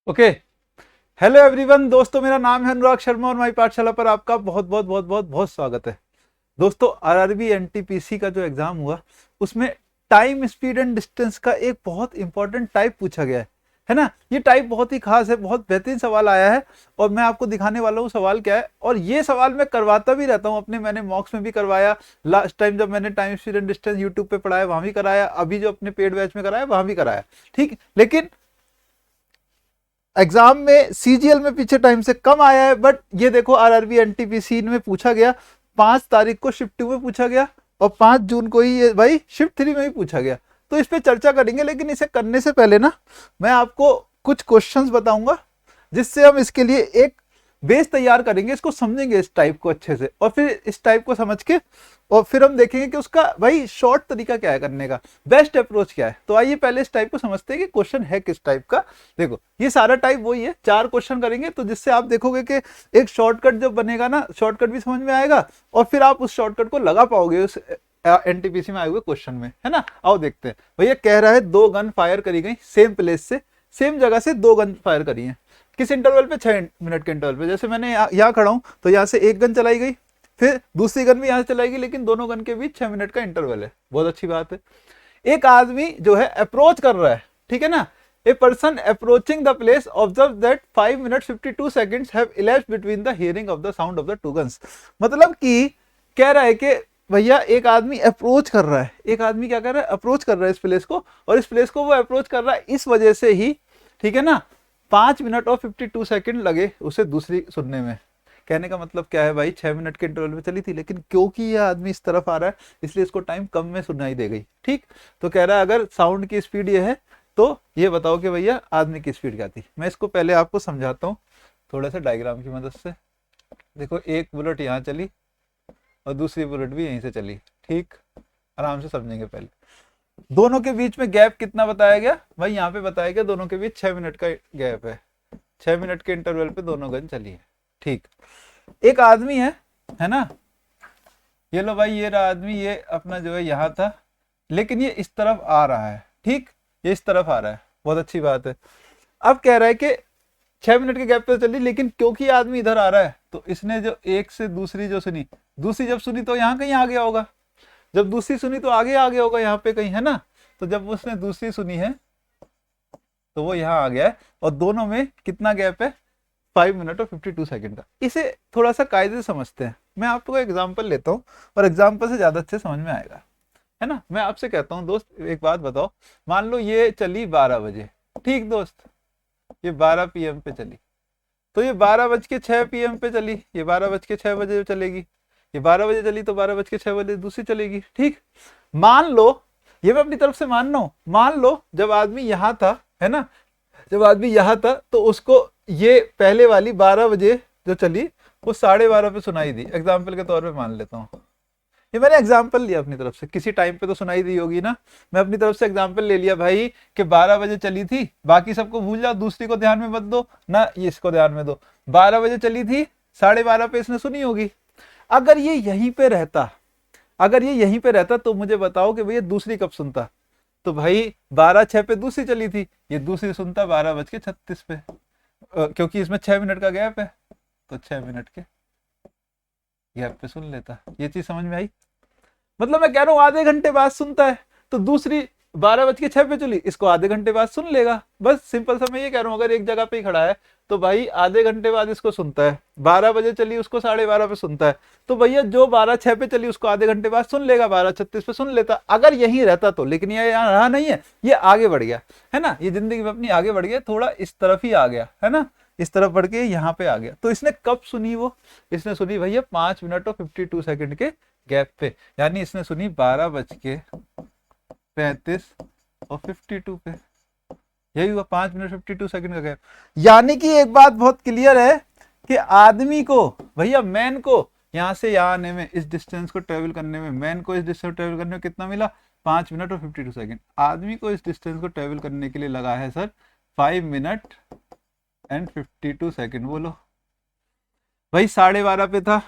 Okay. Hello everyone दोस्तों, मेरा नाम है अनुराग शर्मा और माई पाठशाला पर आपका बहुत बहुत बहुत बहुत बहुत स्वागत है। दोस्तों, आरआरबी एनटीपीसी का जो एग्जाम हुआ उसमें टाइम स्पीड एंड डिस्टेंस का एक बहुत इंपॉर्टेंट टाइप पूछा गया है ना। ये टाइप बहुत ही खास है, बहुत बेहतरीन सवाल आया है और मैं आपको दिखाने वाला हूँ सवाल क्या है। और ये सवाल मैं करवाता भी रहता हूँ अपने, मैंने मॉक्स में भी करवाया, लास्ट टाइम जब मैंने time speed and distance YouTube पे पढ़ाया वहां भी कराया, अभी जो अपने पेड बैच में कराया वहां भी कराया। ठीक, लेकिन एग्जाम में सीजीएल में पीछे टाइम से कम आया है। बट ये देखो, आरआरबी एनटीपीसी में पूछा गया 5 तारीख को शिफ्ट 2 में पूछा गया और 5 जून को ही ये भाई शिफ्ट 3 में भी पूछा गया। तो इस पे चर्चा करेंगे, लेकिन इसे करने से पहले ना मैं आपको कुछ क्वेश्चंस बताऊंगा जिससे हम इसके लिए एक बेस तैयार करेंगे, इसको समझेंगे इस टाइप को अच्छे से, और फिर इस टाइप को समझ के और फिर हम देखेंगे कि उसका भाई शॉर्ट तरीका क्या है करने का, बेस्ट अप्रोच क्या है। तो आइए पहले इस टाइप को समझते हैं कि क्वेश्चन है किस टाइप का। देखो, ये सारा टाइप वही है, 4 क्वेश्चन करेंगे तो जिससे आप देखोगे कि एक शॉर्टकट जब बनेगा ना, शॉर्टकट भी समझ में आएगा और फिर आप उस शॉर्टकट को लगा पाओगे उस एनटीपीसी में आए हुए क्वेश्चन में, है ना। आओ देखते हैं। भैया कह रहा है 2 गन फायर करी गई सेम प्लेस से, सेम जगह से 2 गन फायर करी है, किस इंटरवल पे, 6 मिनट के इंटरवल पे। जैसे मैंने यहाँ खड़ा हूं तो यहाँ से एक गन चलाई गई, फिर दूसरी गन भी यहाँ से चलाई गई, लेकिन दोनों गन के बीच 6 मिनट का इंटरवल है। बहुत अच्छी बात है। एक आदमी जो है अप्रोच कर रहा है, ठीक है ना। A person approaching the place observe that 5 minute 52 seconds have elapsed between the hearing of the sound of the 2 guns. मतलब कि कह रहा है कि भैया एक आदमी अप्रोच कर रहा है, एक आदमी क्या कर रहा है, अप्रोच कर रहा है इस प्लेस को, और इस प्लेस को वो अप्रोच कर रहा है इस वजह से ही, ठीक है ना, 5 मिनट और 52 सेकंड लगे उसे दूसरी सुनने में। कहने का मतलब क्या है भाई, 6 मिनट के इंटरवल में चली थी, लेकिन क्योंकि यह आदमी इस तरफ आ रहा है इसलिए इसको टाइम कम में सुनाई दे गई। ठीक, तो कह रहा है अगर साउंड की स्पीड ये है तो ये बताओ कि भैया आदमी की स्पीड क्या थी। मैं इसको पहले आपको समझाता हूँ थोड़ा सा डायग्राम की मदद से। देखो, एक बुलेट यहाँ चली और दूसरी बुलेट भी यहीं से चली। ठीक, आराम से समझेंगे। पहले दोनों के बीच में गैप कितना बताया गया भाई, यहाँ पे बताया गया दोनों के बीच 6 मिनट का गैप है। 6 मिनट के इंटरवल पे दोनों गन चली है। ठीक, एक आदमी है ना, ये लो भाई, ये रहा आदमी, ये अपना जो है यहाँ था, लेकिन ये इस तरफ आ रहा है। ठीक, ये इस तरफ आ रहा है, बहुत अच्छी बात है। अब कह रहा है कि 6 मिनट के गैप पे चली, लेकिन क्योंकि आदमी इधर आ रहा है तो इसने जो एक से दूसरी जो सुनी, दूसरी जब सुनी तो यहाँ कहीं आ गया होगा, जब दूसरी सुनी तो आगे आ गया होगा यहाँ पे कहीं, है ना। तो जब उसने दूसरी सुनी है तो वो यहाँ आ गया है, और दोनों में कितना गैप है, 5 मिनट और 52 सेकंड का। इसे थोड़ा सा कायदे से समझते हैं। मैं आपको एग्जांपल लेता हूँ और एग्जांपल से ज्यादा अच्छे समझ में आएगा, है ना। मैं आपसे कहता हूँ दोस्त, एक बात बताओ, मान लो ये चली 12 बजे। ठीक दोस्त, ये 12 PM पे चली, तो ये 12:06 PM पे चली, ये 12:06 बजे चलेगी। ये 12 बजे चली तो 12:06 बजे दूसरी चलेगी। ठीक, मान लो, ये मैं अपनी तरफ से मान रहा हूं, मान लो जब आदमी यहां था, है ना, जब आदमी यहां था तो उसको ये पहले वाली 12 बजे जो चली वो 12:30 पे सुनाई दी। एग्जाम्पल के तौर पे मान लेता हूँ, ये मैंने एग्जाम्पल लिया अपनी तरफ से, किसी टाइम पे तो सुनाई दी होगी ना। मैं अपनी तरफ से एग्जाम्पल ले लिया भाई कि 12 बजे चली थी, बाकी सबको भूल जाओ, दूसरी को ध्यान में मत दो ना, ये इसको ध्यान में दो। 12 बजे चली थी, 12:30 पे इसने सुनी होगी। अगर ये यहीं पे रहता, अगर ये यहीं पे रहता तो मुझे बताओ कि भैया दूसरी कब सुनता। तो भाई 12:06 पे दूसरी चली थी, ये दूसरी सुनता 12:36 पे, क्योंकि इसमें 6 मिनट का गैप है तो 6 मिनट के गैप पे सुन लेता। ये चीज समझ में आई। मतलब मैं कह रहा हूँ आधे घंटे बाद सुनता है तो दूसरी 12:06 पे चली, इसको आधे घंटे बाद सुन लेगा। बस सिंपल सा मैं ये कह रहा हूँ, अगर एक जगह पे ही खड़ा है तो भाई आधे घंटे बाद इसको सुनता है। 12 बजे चली, उसको 12:30 पे सुनता है, तो भैया जो 12:06 पे चली उसको आधे घंटे बाद सुन लेगा, 12:36 पे सुन लेता अगर यहीं रहता तो। लेकिन ये यहाँ रहा नहीं है, ये आगे बढ़ गया, है ना, ये जिंदगी में अपनी आगे बढ़ गया, थोड़ा इस तरफ ही आ गया, है ना, इस तरफ बढ़ के यहाँ पे आ गया। तो इसने कब सुनी वो, इसने सुनी भैया 5 मिनट और 52 सेकंड के गैप पे, यानी इसने सुनी 12:35 और 52 पे। यही हुआ 5 मिनट 52 सेकंड का गैप। यानी कि एक बात बहुत क्लियर है कि आदमी को, भैया मैन को यहां से यहां आने में, इस डिस्टेंस को ट्रेवल करने में, मैन को इस डिस्टेंस ट्रेवल करने में कितना मिला, 5 मिनट और 52 सेकंड। आदमी को इस डिस्टेंस को ट्रेवल करने के लिए लगा है सर 5 मिनट एंड 52 सेकंड। बोलो भाई, 12:30 पे था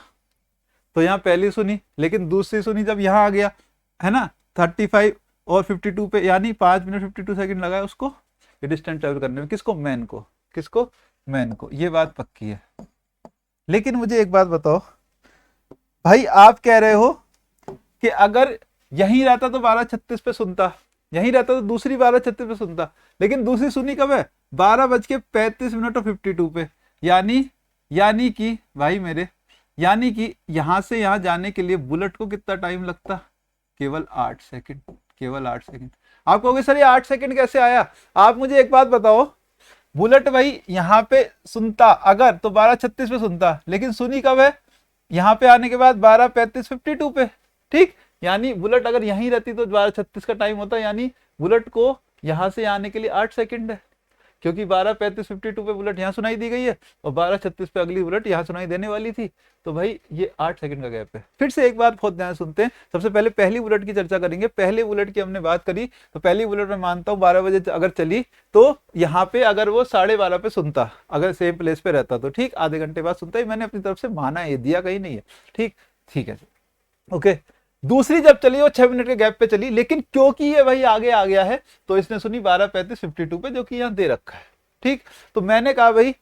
तो यहाँ पहली सुनी, लेकिन दूसरी सुनी जब यहाँ आ गया, है ना, 35 और 52 पे, यानी 5 मिनट 52 सेकंड लगा है उसको ये डिस्टेंस ट्रेवल करने में। किसको, मैन को। किसको? मैन को। ये बात पक्की है। लेकिन मुझे एक बात बताओ भाई, आप कह रहे हो कि अगर यहीं रहता तो 12:36 पे सुनता, यहीं रहता तो दूसरी 12:36 पे सुनता, लेकिन दूसरी सुनी कब है? 12:35 और 52 पे। यानी कि भाई मेरे, यानी कि यहां से यहां जाने के लिए बुलेट को कितना टाइम लगता? केवल 8 सेकंड, केवल 8 सेकंड। आप कहोगे सर ये 8 सेकंड कैसे आया? आप मुझे एक बात बताओ, बुलेट भाई यहाँ पे सुनता अगर तो 12:36 पे सुनता, लेकिन सुनी कब है? यहाँ पे आने के बाद 12:35 पे, ठीक। यानी बुलेट अगर यहीं रहती तो 12:36 का टाइम होता, यानी बुलेट को यहां से आने के लिए 8 सेकंड है, क्योंकि 12:35 पे बुलेट यहाँ सुनाई दी गई है और 12:36 पे अगली बुलेट यहाँ सुनाई देने वाली थी। तो भाई ये 8 सेकंड का गैप है। फिर से एक बात बहुत ध्यान सुनते हैं। सबसे पहले पहली बुलेट की चर्चा करेंगे। पहली बुलेट की हमने बात करी, तो पहली बुलेट में मानता हूँ 12 बजे अगर चली तो यहाँ पे अगर वो 12:30 पे सुनता, अगर सेम प्लेस पे रहता तो ठीक, आधे घंटे बाद सुनता ही। मैंने अपनी तरफ से माना है, दिया कहीं नहीं है, ठीक। ठीक है, ओके। दूसरी जब चली वो 6 मिनट के गैप पे चली, लेकिन क्योंकि ये भाई आगे आ गया है तो इसने सुनी 12:35 पे, जो कि यहाँ दे रखा है, ठीक। तो मैंने कहा भाई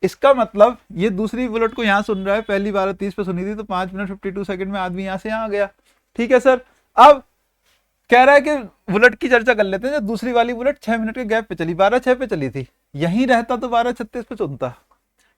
इसका मतलब ये दूसरी बुलेट को यहाँ सुन रहा है, पहली 12:30 पे सुनी थी तो 5 मिनट 52 सेकंड में आदमी यहाँ से यहाँ आ गया, ठीक है सर। अब कह रहा है कि बुलेट की चर्चा कर लेते हैं। जब दूसरी वाली बुलेट 6 मिनट के गैप पे चली, 12:06 पे चली थी, यहीं रहता तो 12:36 पे सुनता,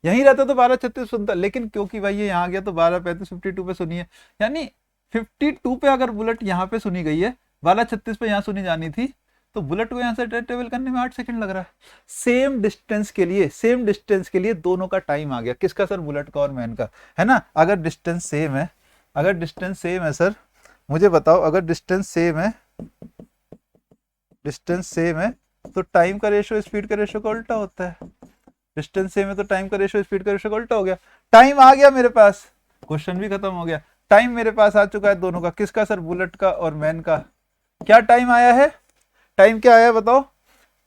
यहीं रहता तो 12:36 सुनता, लेकिन क्योंकि भाई ये यहाँ गया तो 12:35 पे सुनी है। यानी 52 पे अगर बुलेट यहाँ पे सुनी गई है, 12:36 पे यहाँ सुनी जानी थी, तो बुलेट को यहाँ से ट्रेवल करने में 8 सेकंड लग रहा है। सेम डिस्टेंस के लिए दोनों का टाइम आ गया। किसका सर? बुलेट का और मैन का, है ना। अगर डिस्टेंस सेम है, अगर डिस्टेंस सेम है सर, मुझे बताओ, अगर डिस्टेंस सेम है, डिस्टेंस सेम है तो टाइम का रेशो स्पीड का रेशो का उल्टा होता है। डिस्टेंस सेम है तो टाइम का रेशो स्पीड का रेशो का उल्टा हो गया। टाइम आ गया मेरे पास, क्वेश्चन भी खत्म हो गया। टाइम मेरे पास आ चुका है दोनों का। किसका सर? बुलेट का और मैन का। क्या टाइम आया है? टाइम क्या आया बताओ?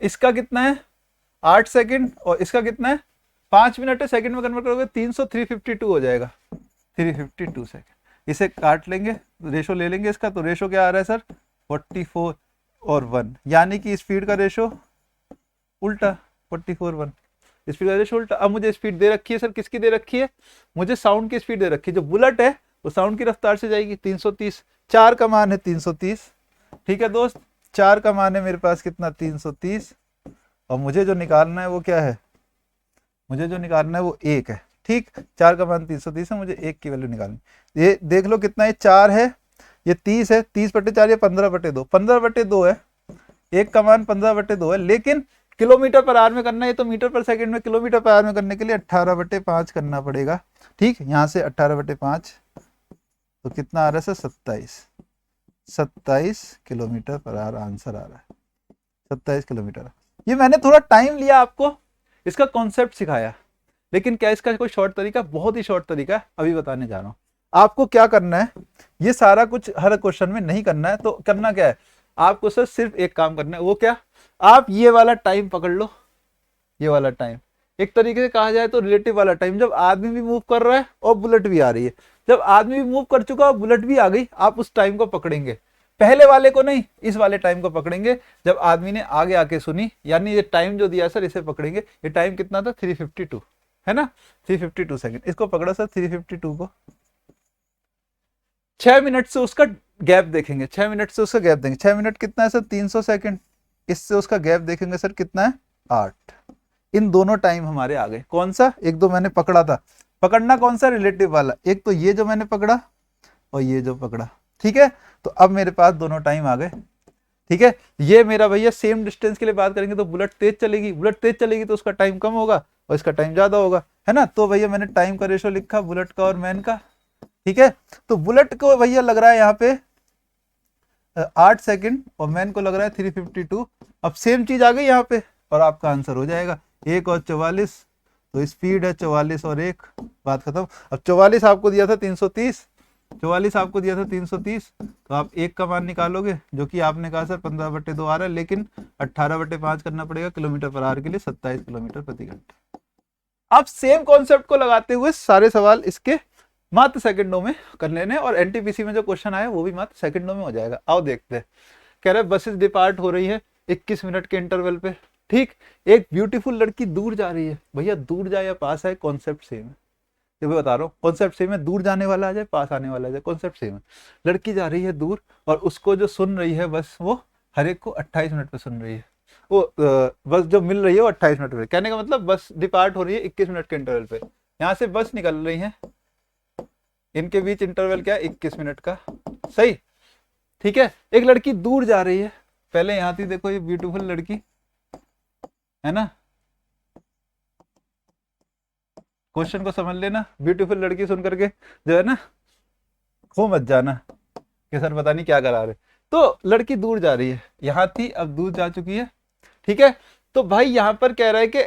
इसका कितना है? 8 सेकंड, और इसका कितना है? 5 मिनट है। सेकंड में कन्वर्ट करोगे 352 हो जाएगा, 352 सेकंड। इसे काट लेंगे, रेशो ले लेंगे इसका, तो रेशो क्या आ रहा है सर? 44 और 1, यानी कि स्पीड का रेशो उल्टा, 44:1 स्पीड का रेशो उल्टा। अब मुझे स्पीड दे रखी है सर, किसकी दे रखी है? मुझे साउंड की स्पीड दे रखी है। जो बुलेट है वो साउंड की रफ्तार से जाएगी 330, 4 का मान है 330, ठीक है दोस्त। 4 का मान है मेरे पास कितना? 330। और मुझे जो निकालना है वो क्या है? मुझे जो निकालना है वो 1 है, ठीक। 4 का मान 330 है, मुझे 1 की वैल्यू निकालनी। ये देख लो कितना है, 4 है, ये 30 है, 30/4 ये 15/2, 15/2 है। 1 का मान 15/2 है, लेकिन किलोमीटर पर आवर में करना है, तो मीटर पर सेकंड में, किलोमीटर पर आवर में करने के लिए 18/5 करना पड़ेगा, ठीक। यहाँ से 18/5 तो कितना आ रहा है sir? 27 kilometre per hour answer आ रहा है, 27 किलोमीटर। ये मैंने थोड़ा टाइम लिया आपको, इसका कॉन्सेप्ट सिखाया, लेकिन क्या इसका कोई शॉर्ट तरीका? बहुत ही शॉर्ट तरीका है, अभी बताने जा रहा हूँ। आपको क्या करना है, ये सारा कुछ हर क्वेश्चन में नहीं करना है, तो करना क्या है आपको सर? सिर्फ एक काम करना है। वो क्या? आप ये वाला टाइम पकड़ लो, ये वाला टाइम, एक तरीके से कहा जाए तो रिलेटिव वाला टाइम, जब आदमी भी मूव कर रहा है और बुलेट भी आ रही है। जब आदमी भी मूव कर चुका और बुलेट भी आ गई, आप उस टाइम को पकड़ेंगे, पहले वाले को नहीं, इस वाले टाइम को पकड़ेंगे जब आदमी ने आगे आके सुनी। यानी ये टाइम जो दिया सर, इसे पकड़ेंगे। ये टाइम कितना था? 352, है ना, 352 सेकंड। इसको पकड़ो सर, 352 को। 6 मिनट से उसका गैप देखेंगे, 6 मिनट से उसका गैप देंगे। 6 मिनट कितना है सर? 300 सेकंड। इससे उसका गैप देखेंगे सर, कितना है? 8। इन दोनों टाइम हमारे आ गए। कौन सा? एक दो मैंने पकड़ा था, पकड़ना कौन सा? रिलेटिव वाला। एक तो ये जो मैंने पकड़ा और ये जो पकड़ा, ठीक है। तो अब मेरे पास दोनों टाइम आ गए, ठीक है। ये मेरा भैया सेम डिस्टेंस के लिए बात करेंगे तो बुलेट तेज चलेगी, बुलेट तेज चलेगी तो उसका टाइम कम होगा और इसका टाइम ज्यादा होगा, है ना। तो भैया मैंने टाइम का रेशो लिखा बुलेट का और मैन का, ठीक है। तो बुलेट को भैया लग रहा है यहाँ पे 8 सेकंड और मैन को लग रहा है 352। अब सेम चीज आ गई यहाँ पे और आपका आंसर हो जाएगा 1 और 44। तो स्पीड है 44 और 1, बात खत्म। अब 44 आपको दिया था 330, 44 आपको दिया था 330, तो आप 1 का मान निकालोगे, जो कि आपने कहा सर 15/2 आ रहा है, लेकिन 18/5 करना पड़ेगा किलोमीटर पर आवर के लिए, 27 किलोमीटर प्रति घंटे। अब सेम कॉन्सेप्ट को लगाते हुए सारे सवाल इसके मात्र सेकंडों में कर लेने, और एनटीपीसी में जो क्वेश्चन आया वो भी मात्र सेकंडों में हो जाएगा। आओ देखते हैं। कह रहे बसेस डिपार्ट हो रही है 21 मिनट के इंटरवल पे, ठीक, एक ब्यूटीफुल लड़की दूर जा रही है, भैया दूर जाए या पास आए कॉन्सेप्ट सेम है, ये मैं बता रहा हूँ कॉन्सेप्ट सेम है, दूर जाने वाला आ जाए पास आने वाला आ जाए कॉन्सेप्ट सेम है। लड़की जा रही है दूर और उसको जो सुन रही है बस वो हर एक को 28 मिनट पे सुन रही है, वो बस जो मिल रही है वो 28 मिनट पे, कहने का मतलब बस डिपार्ट हो रही है 21 मिनट के इंटरवल पे, यहाँ से बस निकल रही है, इनके बीच इंटरवल क्या है 21 मिनट का, सही, ठीक है। एक लड़की दूर जा रही है, पहले यहाँ थी देखो ये ब्यूटीफुल लड़की है ना, क्वेश्चन को समझ लेना, ब्यूटीफुल लड़की सुन करके जो है ना खो मत जाना कि सर पता नहीं क्या करा रहे। तो लड़की दूर जा रही है, यहाँ थी अब दूर जा चुकी है, ठीक है। तो भाई यहाँ पर कह रहा है कि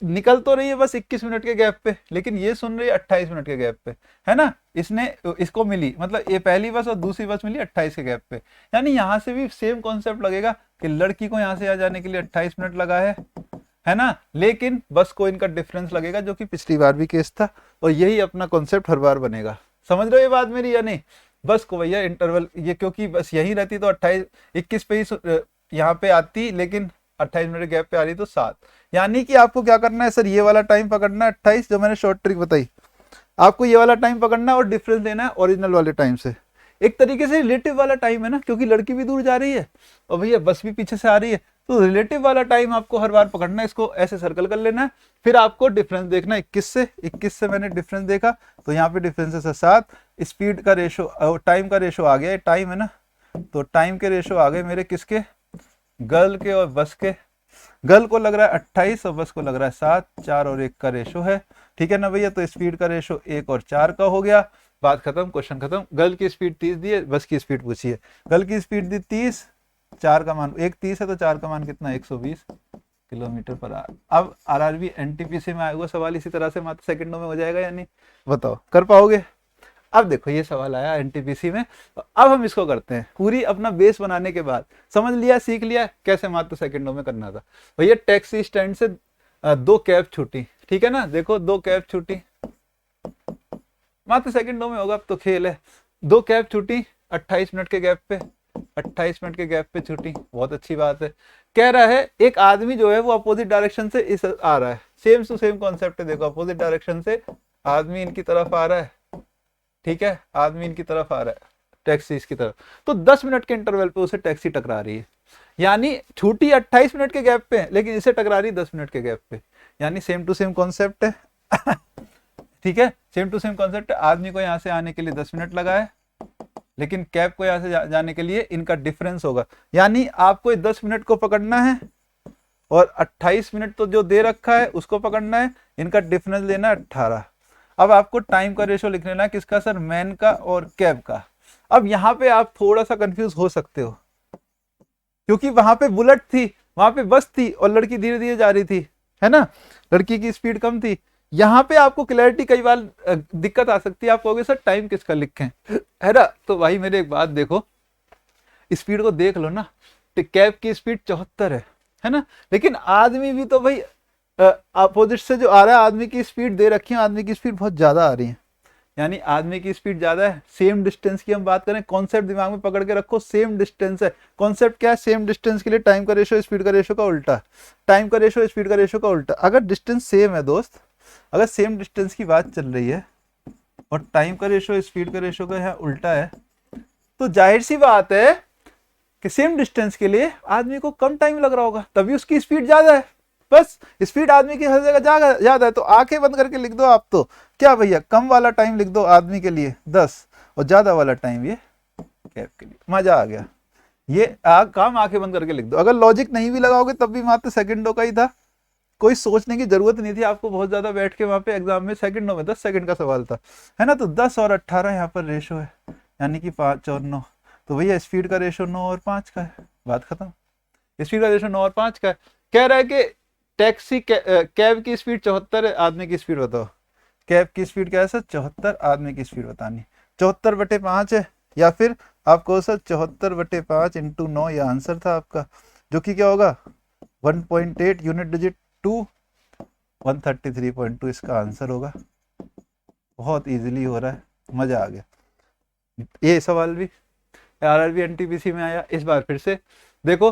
निकल तो रही है बस 21 मिनट के गैप पे, लेकिन ये सुन रही है 28 मिनट के गैप पे, है ना। इसने इसको मिली, मतलब ये पहली बस और दूसरी बस मिली 28 के गैप पे, यानी यहाँ से भी सेम कॉन्सेप्ट लगेगा कि लड़की को यहाँ से आ जाने के लिए 28 मिनट लगा है ना, लेकिन बस को इनका डिफरेंस लगेगा जो कि पिछली बार भी केस था, और यही अपना कॉन्सेप्ट हर बार बनेगा। समझ रहे हो ये बात मेरी या नहीं? बस को भैया इंटरवल ये, क्योंकि बस यही रहती तो 21 पे ही यहाँ पे आती, लेकिन 28 मिनट गैप पे आ रही तो 7, यानी कि आपको क्या करना है सर, ये वाला टाइम पकड़ना है 28 जो मैंने शॉर्ट ट्रिक बताई, आपको ये वाला टाइम पकड़ना है और डिफरेंस लेना है ओरिजिनल वाले टाइम से। एक तरीके से रिलेटिव वाला टाइम है ना, क्योंकि लड़की भी दूर जा रही है और भैया बस भी पीछे से आ रही है, तो रिलेटिव वाला टाइम आपको हर बार पकड़ना है, इसको ऐसे सर्कल कर लेना है, फिर आपको डिफरेंस देखना है 21 से मैंने डिफरेंस देखा तो यहाँ पे डिफरेंस है 7, स्पीड का रेशो टाइम का रेशो आ गया, टाइम है ना, तो टाइम के रेशो आ गए मेरे किसके, गर्ल के और बस के। गर्ल को लग रहा है 28 और बस को लग रहा है 7, 4 और 1 का रेशो है, ठीक है ना भैया। तो स्पीड का रेशो 1 और 4 का हो गया, बात खत्म, क्वेश्चन खत्म। गर्ल की स्पीड 30 दी है, बस की स्पीड पूछी है, गर्ल की स्पीड दी 30, 4 का मान 1 30 है तो 4 का मान कितना 120 किलोमीटर पर आवर। अब आरआरबी एनटीपीसी में आया हुआ सवाल इसी तरह से मात्र सेकंडों में हो जाएगा या नहीं, बताओ कर पाओगे? अब देखो ये सवाल आया एनटीपीसी में, अब हम इसको करते हैं पूरी अपना बेस बनाने के बाद, समझ लिया सीख लिया कैसे मात्र सेकंडों में करना था। भैया टैक्सी स्टैंड से 2 कैब छूटी, ठीक है ना, देखो 2 कैब छूटी, मात्र सेकंडों में होगा, अब तो खेल है। 2 कैब छूटी 28 मिनट के गैप पे, 28 मिनट के गैप पे छूटी, बहुत अच्छी बात है। कह रहा है एक आदमी जो है वो अपोजिट डायरेक्शन से इस आ रहा है, सेम टू सेम कॉन्सेप्ट है, देखो अपोजिट डायरेक्शन से आदमी इनकी तरफ आ रहा है, ठीक है, आदमी इनकी तरफ आ रहा है टैक्सी इसकी तरफ, तो 10 मिनट के इंटरवल पे उसे टैक्सी टकरा रही है, यानी छूटी 28 मिनट के गैप पे लेकिन इसे टकरा रही 10 मिनट के गैप पे, यानी सेम टू सेम कॉन्सेप्ट है ठीक है, सेम टू सेम कॉन्सेप्ट है। आदमी को यहाँ से आने के लिए 10 मिनट लगा है, लेकिन कैब को यहाँ से जाने के लिए इनका डिफरेंस होगा, यानी आपको 10 मिनट को पकड़ना है और 28 मिनट तो जो दे रखा है उसको पकड़ना है, इनका डिफरेंस लेना है 18। अब आपको टाइम का रेशो लिख लेना किसका सर, मैन का और कैब का। अब यहाँ पे आप थोड़ा सा कंफ्यूज हो सकते हो, क्योंकि वहां पे बुलेट थी, वहां पे बस थी और लड़की धीरे धीरे जा रही थी, है ना, लड़की की स्पीड कम थी। यहाँ पे आपको क्लैरिटी कई बार दिक्कत आ सकती है, आप कहोगे सर टाइम किसका लिखें, है ना, तो भाई मेरे एक बात देखो, स्पीड को देख लो ना, कैब की स्पीड 74 है ना, लेकिन आदमी भी तो भाई अपोजिट से जो आ रहा है आदमी की स्पीड दे रखी है, आदमी की स्पीड बहुत ज्यादा आ रही है, यानी आदमी की स्पीड ज्यादा है। सेम डिस्टेंस की हम बात करें, कॉन्सेप्ट दिमाग में पकड़ के रखो, सेम डिस्टेंस है, कॉन्सेप्ट क्या है, सेम डिस्टेंस के लिए टाइम का रेशो स्पीड का रेशो का उल्टा, टाइम का रेशो स्पीड का रेशो का उल्टा। अगर डिस्टेंस सेम है दोस्त, अगर सेम डिस्टेंस की बात चल रही है और टाइम का रेशो स्पीड का रेशो का यहाँ उल्टा है, तो जाहिर सी बात है कि सेम डिस्टेंस के लिए आदमी को कम टाइम लग रहा होगा, तभी उसकी स्पीड ज्यादा है। बस स्पीड आदमी की हर जगह ज्यादा है, तो आंखें बंद करके लिख दो आप, तो क्या भैया कम वाला टाइम लिख दो आदमी के लिए 10 और ज्यादा वाला टाइम ये कैब के लिए। मजा आ गया, ये काम आंखें बंद करके लिख दो। अगर लॉजिक नहीं भी लगाओगे तब भी मात्र सेकंडों का ही था, कोई सोचने की जरूरत नहीं थी आपको बहुत ज्यादा बैठ के, वहां पे एग्जाम में सेकंडों में 10 सेकंड का सवाल था, है ना। तो 10 और 18 यहाँ पर रेशो है, यानी कि 5 और 9, तो भैया स्पीड का रेशो 9 और 5 का है, बात खत्म। स्पीड का रेशो 9 और 5 का है। कह रहा है कि टैक्सी कैब की स्पीड 74 है, आदमी की स्पीड बताओ, कैब की स्पीड क्या है सर 74, आदमी की स्पीड बतानी 74/5 है, या फिर आपको सर 74/5 इंटू 9 ये आंसर था आपका, जो कि क्या होगा 1.8 यूनिट डिजिट टू 133.2 इसका आंसर होगा। बहुत इजीली हो रहा है, मजा आ गया। ये सवाल भी आरआरबी एनटीपीसी में आया, इस बार फिर से देखो,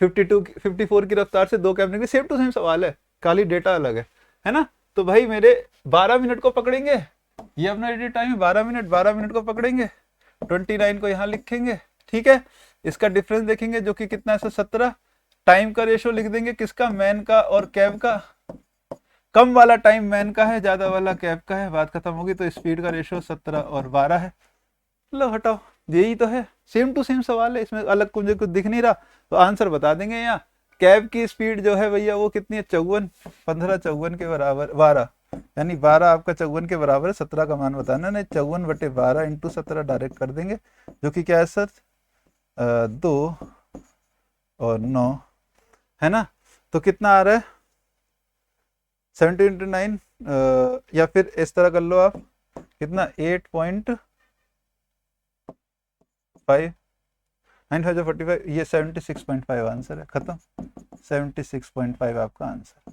54 की रफ्तार से 2 कैब निकली, सेम टू सेम सवाल है, खाली डेटा अलग है ना। तो भाई मेरे 12 मिनट को पकड़ेंगे, ये अपना एडिट टाइम है 12 मिनट, 12 मिनट को पकड़ेंगे, 29 को यहाँ लिखेंगे, ठीक है। इसका डिफरेंस देखेंगे जो कि कितना है 17, टाइम का रेशो लिख देंगे किसका, मैन का और कैब का, कम वाला टाइम मैन का है, ज्यादा वाला कैब का है, बात खत्म होगी। तो स्पीड का रेशो 17 और 12 है। लो हटाओ, यही तो है, सेम टू सेम सवाल है, इसमें अलग मुझे कुछ दिख नहीं रहा, तो आंसर बता देंगे यहाँ। कैब की स्पीड जो है भैया वो कितनी है 54, 15 54 के बराबर 12, यानी 12 आपका 54 के बराबर है, 17 का मान बताना, नहीं 54/12 इंटू 17 डायरेक्ट कर देंगे, जो कि क्या है सर 2 और 9 है ना। तो कितना आ रहा है 70 इंटू 9, या फिर इस तरह कर लो आप, कितना 8.5 9/45, ये 76.5 आंसर है, खत्म, 76.5 आपका आंसर।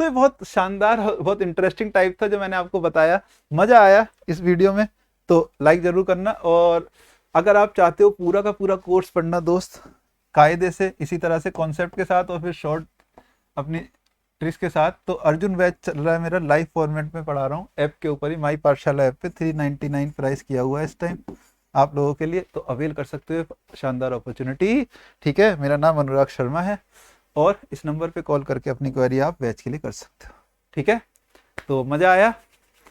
तो ये बहुत शानदार, बहुत इंटरेस्टिंग टाइप था जो मैंने आपको बताया, मजा आया इस वीडियो में, तो लाइक जरूर करना। और अगर आप चाहते हो पूरा का पूरा कोर्स पढ़ना दोस्त, कायदे से इसी तरह से कॉन्सेप्ट के साथ और फिर शॉर्ट अपनी ट्रिक्स के साथ, तो अर्जुन बैच चल रहा है मेरा, लाइव फॉर्मेट में पढ़ा रहा हूँ ऐप के ऊपर ही, माई पाठशाला ऐप पे 399 प्राइस किया हुआ है इस टाइम आप लोगों के लिए, तो अवेल कर सकते हो, शानदार अपॉर्चुनिटी, ठीक है। मेरा नाम अनुराग शर्मा है और इस नंबर पे कॉल करके अपनी क्वेरी आप बैच के लिए कर सकते हो, ठीक है। तो मज़ा आया,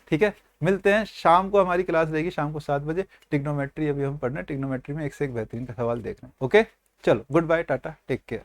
ठीक है। मिलते हैं शाम को, हमारी क्लास रहेगी शाम को 7 बजे, ट्रिग्नोमेट्री अभी हम पढ़ना है, ट्रिग्नोमेट्री में एक से एक बेहतरीन का सवाल देखना है, ओके। चलो good bye, tata, take care.